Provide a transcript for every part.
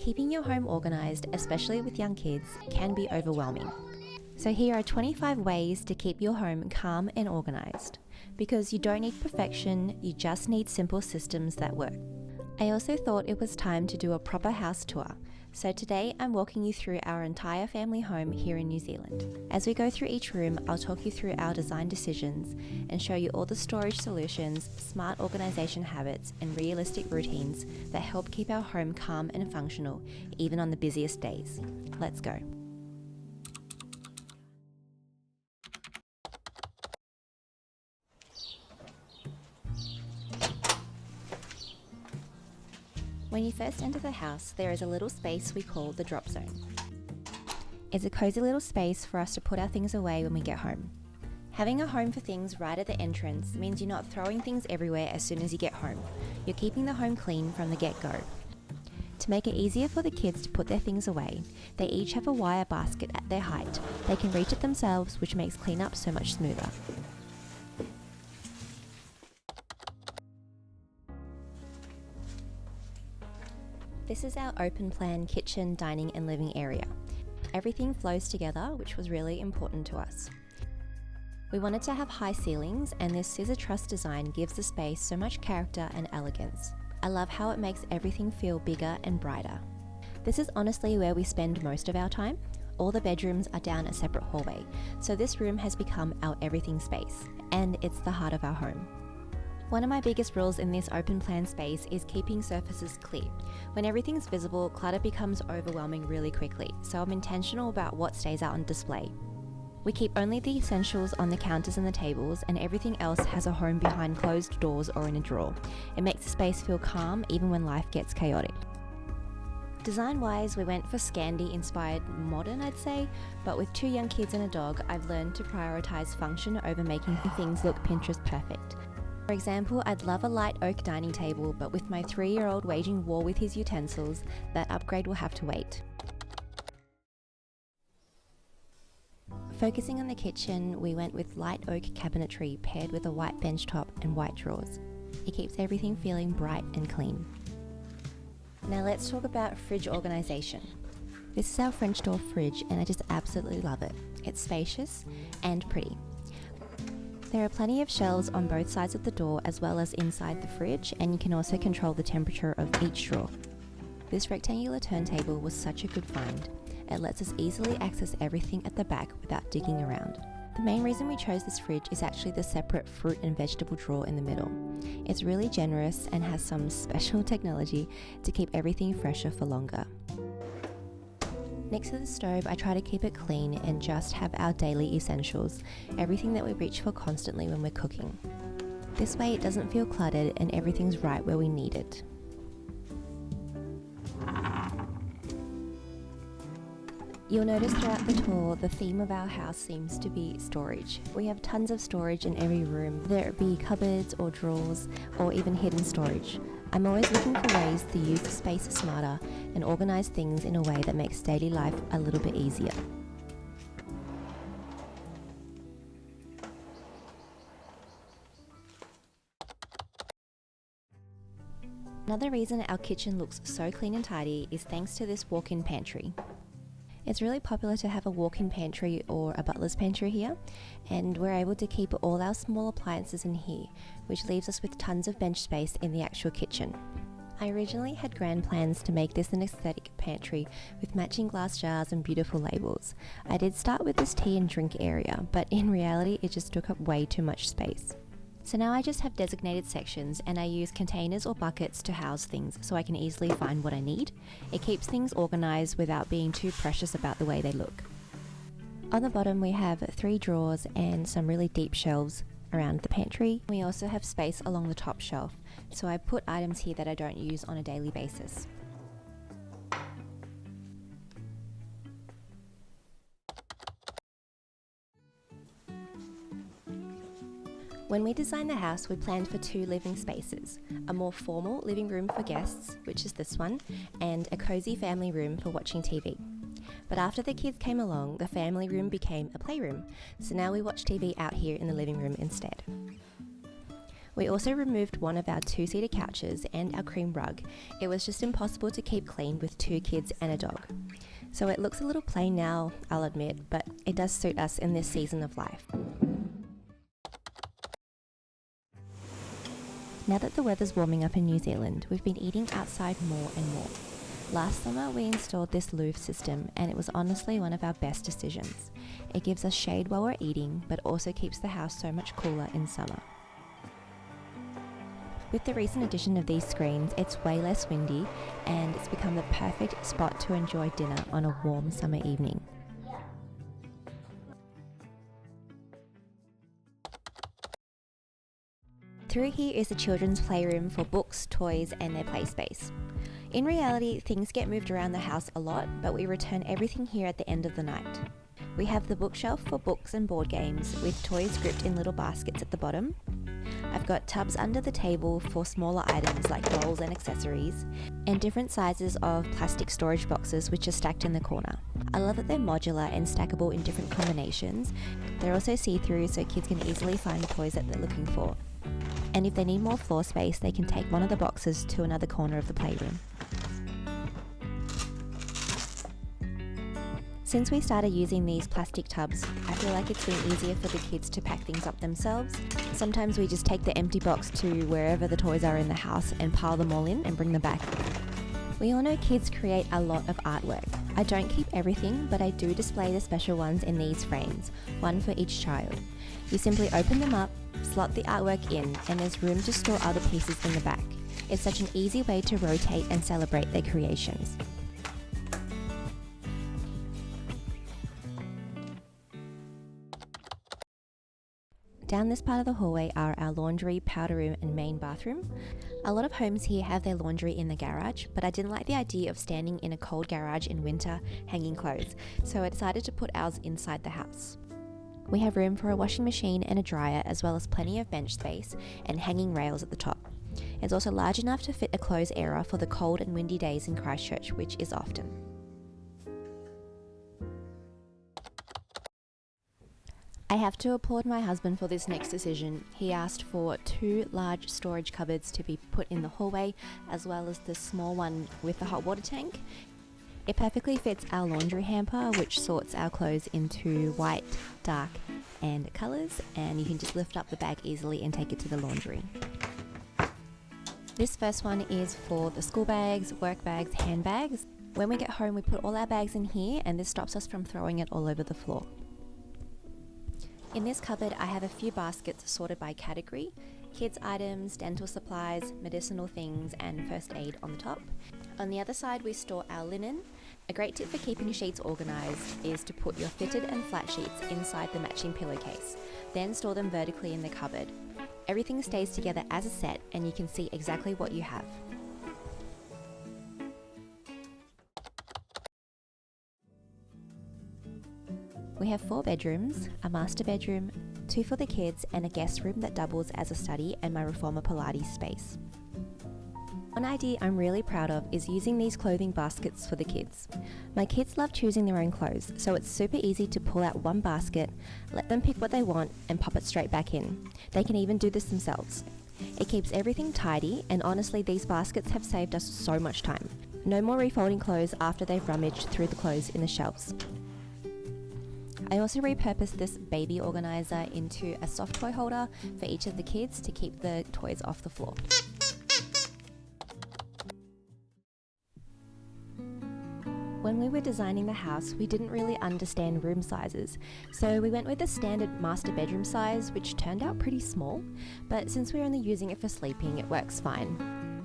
Keeping your home organised, especially with young kids, can be overwhelming. So here are 25 ways to keep your home calm and organised. Because you don't need perfection, you just need simple systems that work. I also thought it was time to do a proper house tour. So today I'm walking you through our entire family home here in New Zealand. As we go through each room, I'll talk you through our design decisions and show you all the storage solutions, smart organisation habits and realistic routines that help keep our home calm and functional, even on the busiest days. Let's go. When you first enter the house, there is a little space we call the drop zone. It's a cozy little space for us to put our things away when we get home. Having a home for things right at the entrance means you're not throwing things everywhere as soon as you get home. You're keeping the home clean from the get-go. To make it easier for the kids to put their things away, they each have a wire basket at their height. They can reach it themselves, which makes cleanup so much smoother. This is our open plan kitchen, dining and living area. Everything flows together, which was really important to us. We wanted to have high ceilings, and this scissor truss design gives the space so much character and elegance. I love how it makes everything feel bigger and brighter. This is honestly where we spend most of our time. All the bedrooms are down a separate hallway, so this room has become our everything space, and it's the heart of our home. One of my biggest rules in this open plan space is keeping surfaces clear. When everything's visible, clutter becomes overwhelming really quickly, so I'm intentional about what stays out on display. We keep only the essentials on the counters and the tables, and everything else has a home behind closed doors or in a drawer. It makes the space feel calm even when life gets chaotic. Design-wise, we went for Scandi-inspired modern, I'd say, but with 2 young kids and a dog, I've learned to prioritize function over making things look Pinterest perfect. For example, I'd love a light oak dining table, but with my 3-year-old waging war with his utensils, that upgrade will have to wait. Focusing on the kitchen, we went with light oak cabinetry paired with a white bench top and white drawers. It keeps everything feeling bright and clean. Now let's talk about fridge organisation. This is our French door fridge and I just absolutely love it. It's spacious and pretty. There are plenty of shelves on both sides of the door as well as inside the fridge, and you can also control the temperature of each drawer. This rectangular turntable was such a good find. It lets us easily access everything at the back without digging around. The main reason we chose this fridge is actually the separate fruit and vegetable drawer in the middle. It's really generous and has some special technology to keep everything fresher for longer. Next to the stove, I try to keep it clean and just have our daily essentials, everything that we reach for constantly when we're cooking. This way it doesn't feel cluttered and everything's right where we need it. You'll notice throughout the tour, the theme of our house seems to be storage. We have tons of storage in every room, whether it be cupboards or drawers or even hidden storage. I'm always looking for ways to use the space smarter and organise things in a way that makes daily life a little bit easier. Another reason our kitchen looks so clean and tidy is thanks to this walk-in pantry. It's really popular to have a walk-in pantry or a butler's pantry here, and we're able to keep all our small appliances in here, which leaves us with tons of bench space in the actual kitchen. I originally had grand plans to make this an aesthetic pantry with matching glass jars and beautiful labels. I did start with this tea and drink area, but in reality it just took up way too much space. So now I just have designated sections and I use containers or buckets to house things so I can easily find what I need. It keeps things organised without being too precious about the way they look. On the bottom we have 3 drawers and some really deep shelves around the pantry. We also have space along the top shelf, so I put items here that I don't use on a daily basis. When we designed the house, we planned for 2 living spaces, a more formal living room for guests, which is this one, and a cozy family room for watching TV. But after the kids came along, the family room became a playroom, so now we watch TV out here in the living room instead. We also removed one of our 2-seater couches and our cream rug. It was just impossible to keep clean with 2 kids and a dog. So it looks a little plain now, I'll admit, but it does suit us in this season of life. Now that the weather's warming up in New Zealand, we've been eating outside more and more. Last summer we installed this louve system and it was honestly one of our best decisions. It gives us shade while we're eating, but also keeps the house so much cooler in summer. With the recent addition of these screens, it's way less windy and it's become the perfect spot to enjoy dinner on a warm summer evening. Through here is the children's playroom for books, toys and their play space. In reality, things get moved around the house a lot, but we return everything here at the end of the night. We have the bookshelf for books and board games with toys gripped in little baskets at the bottom. I've got tubs under the table for smaller items like dolls and accessories, and different sizes of plastic storage boxes which are stacked in the corner. I love that they're modular and stackable in different combinations. They're also see-through so kids can easily find the toys that they're looking for. And if they need more floor space, they can take one of the boxes to another corner of the playroom. Since we started using these plastic tubs, I feel like it's been easier for the kids to pack things up themselves. Sometimes we just take the empty box to wherever the toys are in the house and pile them all in and bring them back. We all know kids create a lot of artwork. I don't keep everything, but I do display the special ones in these frames, one for each child. You simply open them up, slot the artwork in, and there's room to store other pieces in the back. It's such an easy way to rotate and celebrate their creations. Down this part of the hallway are our laundry, powder room and main bathroom. A lot of homes here have their laundry in the garage, but I didn't like the idea of standing in a cold garage in winter hanging clothes, so I decided to put ours inside the house. We have room for a washing machine and a dryer, as well as plenty of bench space and hanging rails at the top. It's also large enough to fit a clothes area for the cold and windy days in Christchurch, which is often. I have to applaud my husband for this next decision. He asked for 2 large storage cupboards to be put in the hallway, as well as the small one with the hot water tank. It perfectly fits our laundry hamper, which sorts our clothes into white, dark and colours, and you can just lift up the bag easily and take it to the laundry. This first one is for the school bags, work bags, handbags. When we get home, we put all our bags in here, and this stops us from throwing it all over the floor. In this cupboard, I have a few baskets sorted by category: kids items, dental supplies, medicinal things and first aid on the top. On the other side, we store our linen. A great tip for keeping sheets organised is to put your fitted and flat sheets inside the matching pillowcase, then store them vertically in the cupboard. Everything stays together as a set and you can see exactly what you have. We have 4 bedrooms, a master bedroom, 2 for the kids and a guest room that doubles as a study and my reformer Pilates space. One idea I'm really proud of is using these clothing baskets for the kids. My kids love choosing their own clothes, so it's super easy to pull out one basket, let them pick what they want and pop it straight back in. They can even do this themselves. It keeps everything tidy, and honestly these baskets have saved us so much time. No more refolding clothes after they've rummaged through the clothes in the shelves. I also repurposed this baby organizer into a soft toy holder for each of the kids to keep the toys off the floor. When we were designing the house, we didn't really understand room sizes, so we went with the standard master bedroom size, which turned out pretty small, but since we're only using it for sleeping, it works fine.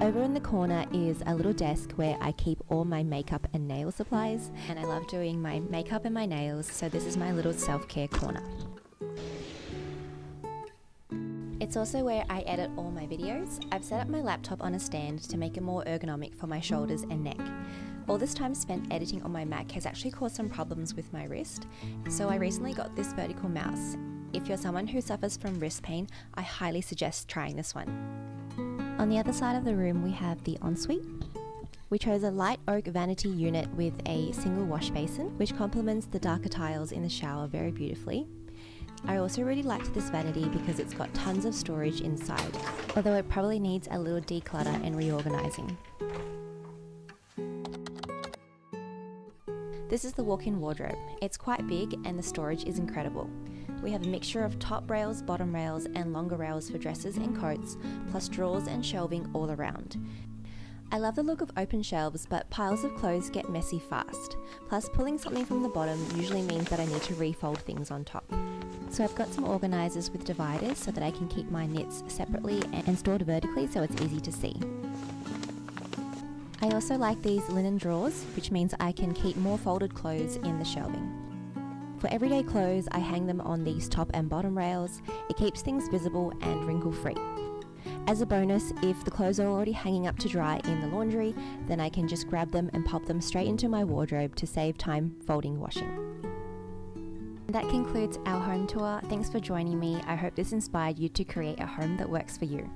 Over in the corner is a little desk where I keep all my makeup and nail supplies, and I love doing my makeup and my nails, so this is my little self-care corner. It's also where I edit all my videos. I've set up my laptop on a stand to make it more ergonomic for my shoulders and neck. All this time spent editing on my Mac has actually caused some problems with my wrist, so I recently got this vertical mouse. If you're someone who suffers from wrist pain, I highly suggest trying this one. On the other side of the room we have the Ensuite. We chose a light oak vanity unit with a single wash basin, which complements the darker tiles in the shower very beautifully. I also really liked this vanity because it's got tons of storage inside, although it probably needs a little declutter and reorganising. This is the walk-in wardrobe. It's quite big and the storage is incredible. We have a mixture of top rails, bottom rails and longer rails for dresses and coats, plus drawers and shelving all around. I love the look of open shelves, but piles of clothes get messy fast. Plus, pulling something from the bottom usually means that I need to refold things on top. So I've got some organisers with dividers so that I can keep my knits separately and stored vertically so it's easy to see. I also like these linen drawers, which means I can keep more folded clothes in the shelving. For everyday clothes, I hang them on these top and bottom rails. It keeps things visible and wrinkle-free. As a bonus, if the clothes are already hanging up to dry in the laundry, then I can just grab them and pop them straight into my wardrobe to save time folding washing. That concludes our home tour. Thanks for joining me. I hope this inspired you to create a home that works for you.